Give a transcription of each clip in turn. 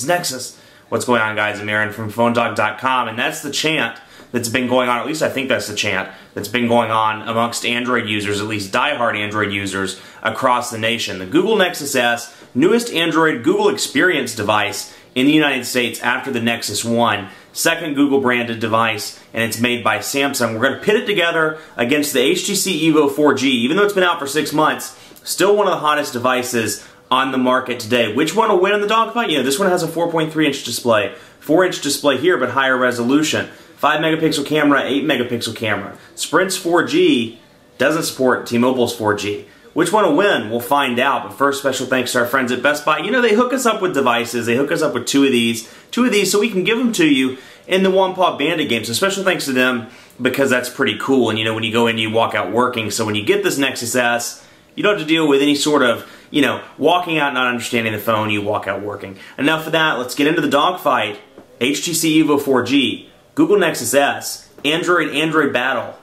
Nexus. What's going on, guys? I'm Aaron from PhoneDog.com, and that's the chant that's been going on, at least I think that's the chant that's been going on amongst Android users, at least diehard Android users across the nation. The Google Nexus S, newest Android Google Experience device in the United States after the Nexus 1, second Google branded device, and it's made by Samsung. We're going to pit it together against the HTC EVO 4G. Even though it's been out for 6 months, still one of the hottest devices on the market today. Which one will win in the dogfight? You know, this one has a 4.3-inch display. 4-inch display here, but higher resolution. 5-megapixel camera, 8-megapixel camera. Sprint's 4G doesn't support T-Mobile's 4G. Which one will win? We'll find out. But first, special thanks to our friends at Best Buy. You know, they hook us up with devices. They hook us up with two of these, so we can give them to you in the One-Paw Bandit game. So special thanks to them, because that's pretty cool. And you know, when you go in, you walk out working. So when you get this Nexus S, you don't have to deal with any sort of, you know, walking out not understanding the phone. You walk out working. Enough of that. Let's get into the dogfight. HTC EVO 4G, Google Nexus S, Android battle.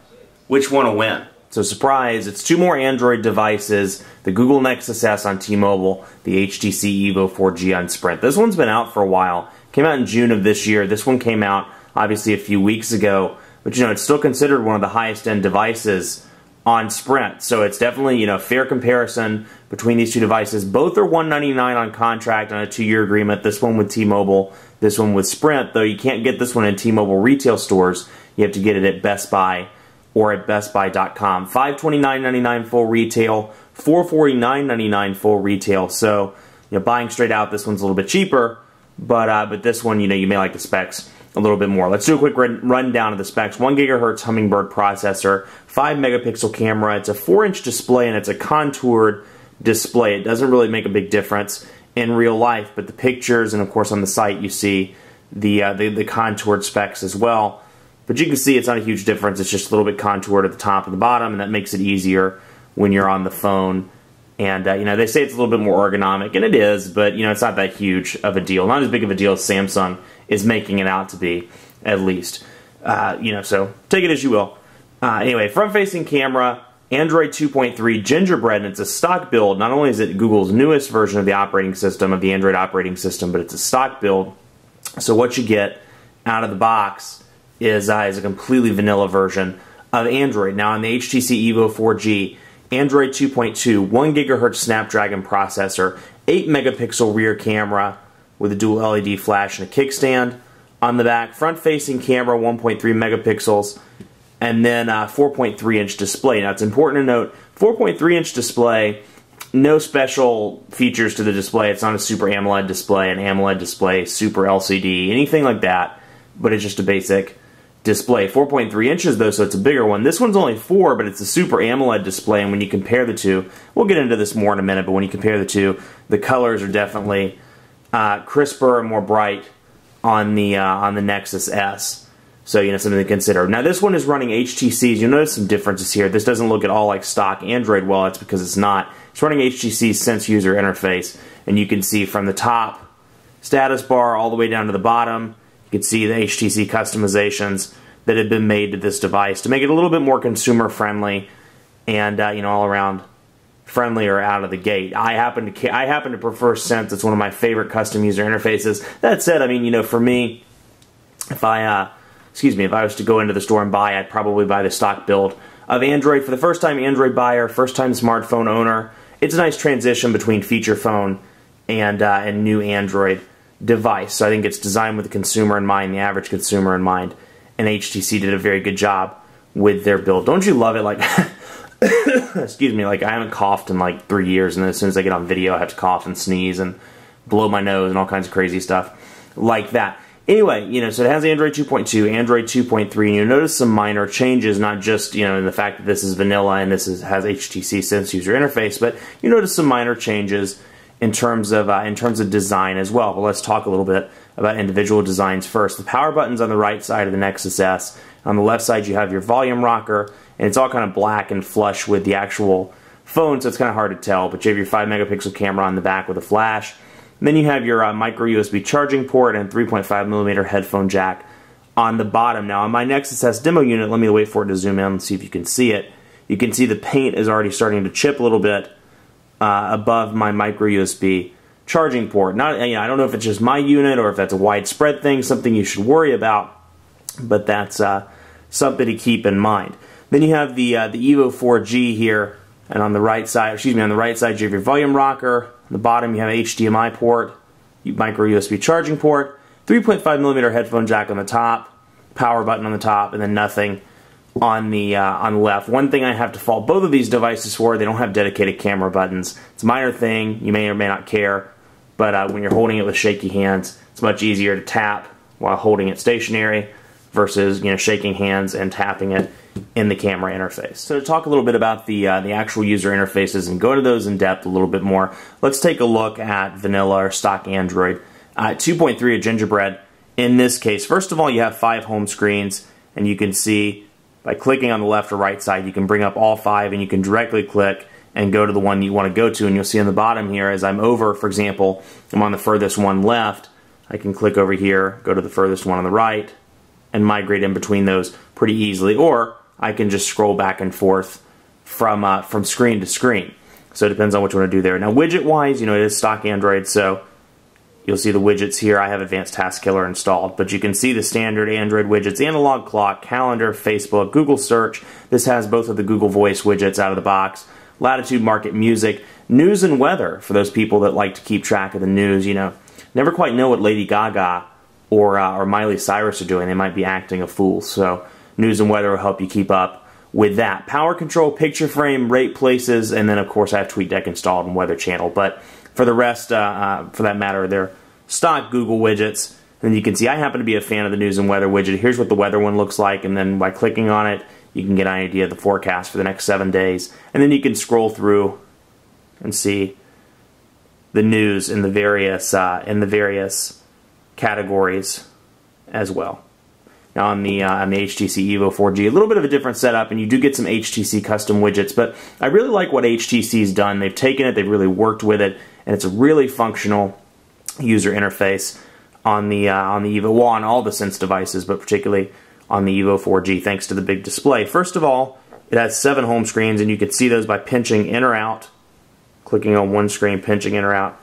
Which one will win? So surprise, it's two more Android devices, the Google Nexus S on T-Mobile, the HTC EVO 4G on Sprint. This one's been out for a while. Came out in June of this year. This one came out obviously a few weeks ago, but you know, it's still considered one of the highest end devices on Sprint. So it's definitely, you know, fair comparison between these two devices. Both are $199 on contract on a 2-year agreement. This one with T-Mobile, this one with Sprint, though you can't get this one in T-Mobile retail stores. You have to get it at Best Buy or at bestbuy.com. $529.99 full retail, $449.99 full retail. So, you know, buying straight out, this one's a little bit cheaper, but this one, you know, you may like the specs a little bit more. Let's do a quick rundown of the specs. 1 gigahertz Hummingbird processor, 5-megapixel camera. It's a 4-inch display and it's a contoured display. It doesn't really make a big difference in real life, but the pictures and of course on the site you see the contoured specs as well. But you can see it's not a huge difference. It's just a little bit contoured at the top and the bottom, and that makes it easier when you're on the phone. And you know, they say it's a little bit more ergonomic, and it is, but you know, it's not that huge of a deal. Not as big of a deal as Samsung is making it out to be, at least. You know, so take it as you will. Anyway, front-facing camera, Android 2.3 Gingerbread, and it's a stock build. Not only is it Google's newest version of the operating system, of the Android operating system, but it's a stock build. So what you get out of the box is a completely vanilla version of Android. Now on the HTC EVO 4G, Android 2.2, 1 gigahertz Snapdragon processor, 8-megapixel rear camera with a dual LED flash and a kickstand on the back, front-facing camera, 1.3 megapixels, and then 4.3-inch display. Now it's important to note, 4.3-inch display, no special features to the display. It's not a Super AMOLED display, an AMOLED display, Super LCD, anything like that, but it's just a basic display. 4.3 inches though, so it's a bigger one. This one's only 4, but it's a Super AMOLED display, and when you compare the two, we'll get into this more in a minute, but when you compare the two, the colors are definitely crisper and more bright on the Nexus S. So, you know, something to consider. Now, this one is running HTC's. You'll notice some differences here. This doesn't look at all like stock Android. Well, it's because it's not. It's running HTC's Sense user interface, and you can see from the top status bar all the way down to the bottom, you can see the HTC customizations that have been made to this device to make it a little bit more consumer friendly and you know, all around friendlier out of the gate. I happen to prefer Sense. It's one of my favorite custom user interfaces. That said, I mean, you know, for me, if I was to go into the store and buy, I'd probably buy the stock build of Android. For the first time Android buyer, first time smartphone owner, it's a nice transition between feature phone and new Android device. So I think it's designed with the consumer in mind, the average consumer in mind, and HTC did a very good job with their build. Don't you love it? Like, excuse me, like I haven't coughed in like 3 years, and then as soon as I get on video, I have to cough and sneeze and blow my nose and all kinds of crazy stuff like that. Anyway, you know, so it has Android 2.2, Android 2.3, and you'll notice some minor changes, not just, you know, in the fact that this is vanilla and has HTC Sense user interface, but you notice some minor changes in terms of design as well. But let's talk a little bit about individual designs first. The power button's on the right side of the Nexus S. On the left side, you have your volume rocker, and it's all kind of black and flush with the actual phone, so it's kind of hard to tell. But you have your 5-megapixel camera on the back with a flash. And then you have your micro USB charging port and 3.5mm headphone jack on the bottom. Now on my Nexus S demo unit, let me wait for it to zoom in and see if you can see it. You can see the paint is already starting to chip a little bit above my micro USB charging port. Not, I don't know if it's just my unit or if that's a widespread thing, something you should worry about, but that's something to keep in mind. Then you have the EVO 4G here, and on the right side, on the right side you have your volume rocker. On the bottom you have an HDMI port, micro USB charging port, 3.5mm headphone jack on the top, power button on the top, and then nothing on the left. One thing I have to fault both of these devices for, they don't have dedicated camera buttons. It's a minor thing, you may or may not care, but when you're holding it with shaky hands, it's much easier to tap while holding it stationary versus shaking hands and tapping it in the camera interface. So to talk a little bit about the actual user interfaces and go into those in depth a little bit more, let's take a look at vanilla or stock Android. 2.3 of Gingerbread. In this case, first of all, you have 5 home screens, and you can see by clicking on the left or right side, you can bring up all 5, and you can directly click and go to the one you want to go to. And you'll see on the bottom here, as I'm over, for example, I'm on the furthest one left, I can click over here, go to the furthest one on the right, and migrate in between those pretty easily. Or I can just scroll back and forth from screen to screen. So it depends on what you want to do there. Now widget-wise, it is stock Android, so you'll see the widgets here. I have Advanced Task Killer installed, but you can see the standard Android widgets: analog clock, calendar, Facebook, Google search. This has both of the Google Voice widgets out of the box. Latitude, market, music, news and weather for those people that like to keep track of the news. Never quite know what Lady Gaga or Miley Cyrus are doing. They might be acting a fool. So news and weather will help you keep up with that. Power control, picture frame, rate places, and then of course I have TweetDeck installed and Weather Channel. But for the rest, for that matter, they're stock Google widgets. And you can see I happen to be a fan of the news and weather widget. Here's what the weather one looks like, and then by clicking on it, you can get an idea of the forecast for the next 7 days. And then you can scroll through and see the news in the various categories as well. Now on the HTC EVO 4G, a little bit of a different setup, and you do get some HTC custom widgets, but I really like what HTC's done. They've taken it, they've really worked with it, and it's a really functional user interface on the EVO, well, on all the Sense devices, but particularly on the EVO 4G, thanks to the big display. First of all, it has 7 home screens, and you can see those by pinching in or out, clicking on one screen, pinching in or out,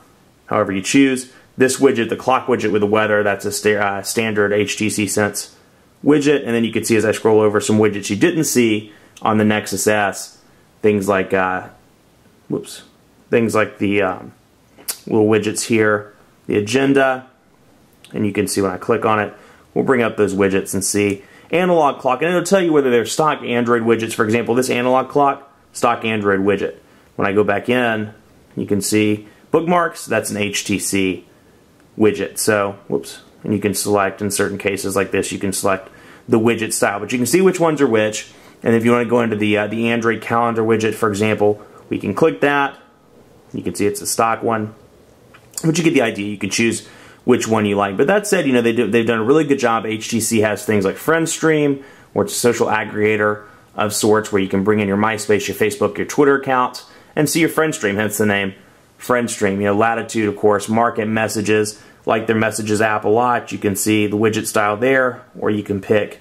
however you choose. This widget, the clock widget with the weather, that's a standard HTC Sense widget, and then you can see as I scroll over some widgets you didn't see on the Nexus S, things like the little widgets here, the agenda, and you can see when I click on it, we'll bring up those widgets and see analog clock, and it'll tell you whether they're stock Android widgets. For example, this analog clock, stock Android widget. When I go back in, you can see bookmarks, that's an HTC widget. So, and you can select, in certain cases like this, you can select the widget style, but you can see which ones are which. And if you want to go into the Android calendar widget, for example, we can click that. You can see it's a stock one, but you get the idea. You can choose which one you like. But that said, they've done a really good job. HTC has things like FriendStream, where it's a social aggregator of sorts, where you can bring in your MySpace, your Facebook, your Twitter accounts, and see your FriendStream, hence the name FriendStream. Latitude, of course, market messages, like their Messages app a lot. You can see the widget style there, or you can pick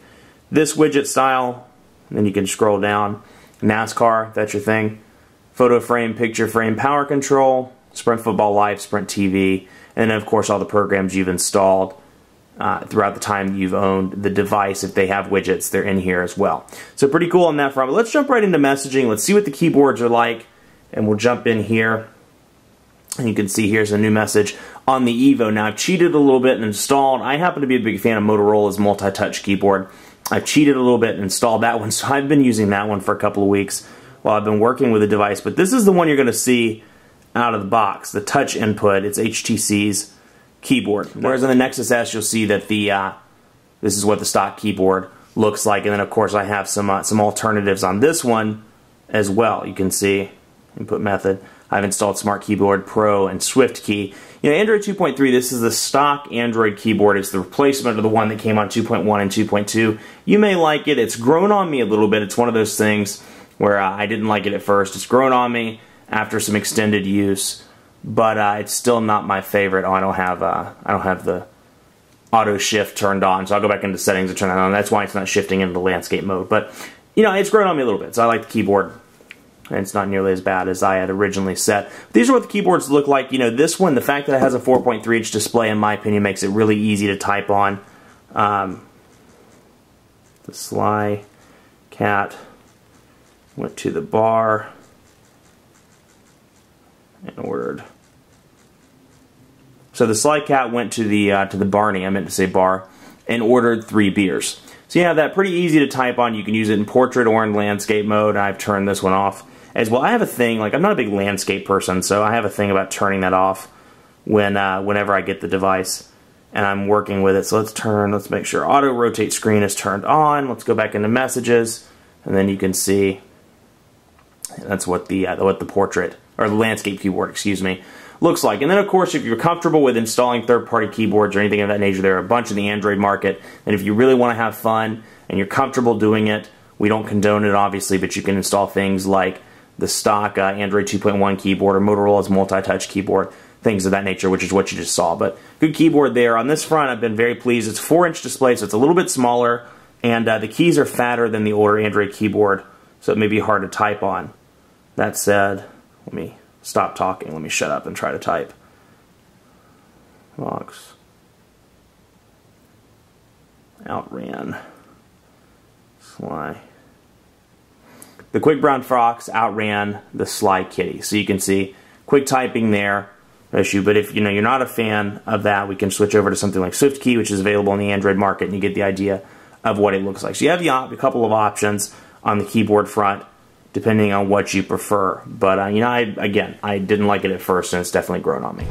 this widget style, and then you can scroll down. NASCAR, that's your thing. Photo frame, picture frame, power control, Sprint Football Live, Sprint TV, and then of course all the programs you've installed throughout the time you've owned the device. If they have widgets, they're in here as well. So pretty cool on that front. But let's jump right into messaging. Let's see what the keyboards are like, and we'll jump in here. And you can see here's a new message on the EVO. Now I've cheated a little bit and installed. I happen to be a big fan of Motorola's multi-touch keyboard. I've cheated a little bit and installed that one, so I've been using that one for a couple of weeks while I've been working with the device. But this is the one you're going to see out of the box, the touch input. It's HTC's keyboard. Whereas on the Nexus S, you'll see that this is what the stock keyboard looks like. And then of course I have some alternatives on this one as well. You can see input method. I've installed Smart Keyboard Pro and Swift Key. Android 2.3, this is the stock Android keyboard. It's the replacement of the one that came on 2.1 and 2.2. You may like it. It's grown on me a little bit. It's one of those things where I didn't like it at first. It's grown on me after some extended use. but it's still not my favorite. Oh, I don't have the auto shift turned on, so I'll go back into settings and turn that on. That's why it's not shifting into the landscape mode. But you know, it's grown on me a little bit, so I like the keyboard, and it's not nearly as bad as I had originally set. These are what the keyboards look like. You know, this one, the fact that it has a 4.3-inch display, in my opinion, makes it really easy to type on. The Sly Cat went to the bar and ordered. So the Sly Cat went to the Barney, I meant to say bar, and ordered 3 beers. So you have that pretty easy to type on. You can use it in portrait or in landscape mode. I've turned this one off as well. I have a thing, like, I'm not a big landscape person, so I have a thing about turning that off whenever I get the device and I'm working with it. So let's make sure auto rotate screen is turned on. Let's go back into messages, and then you can see that's what the portrait, or the landscape keyboard, excuse me, looks like. And then, of course, if you're comfortable with installing third-party keyboards or anything of that nature, there are a bunch in the Android market. And if you really want to have fun and you're comfortable doing it, we don't condone it, obviously, but you can install things like the stock Android 2.1 keyboard or Motorola's multi-touch keyboard, things of that nature, which is what you just saw. But good keyboard there. On this front, I've been very pleased. It's a 4-inch display, so it's a little bit smaller, and the keys are fatter than the older Android keyboard, so it may be hard to type on. That said, let me stop talking. Let me shut up and try to type. Fox outran Sly. The Quick Brown Fox outran the Sly Kitty. So you can see quick typing there. Issue, but if you're not a fan of that, we can switch over to something like SwiftKey, which is available in the Android market, and you get the idea of what it looks like. So you have a couple of options on the keyboard front, depending on what you prefer. But I didn't like it at first, and it's definitely grown on me.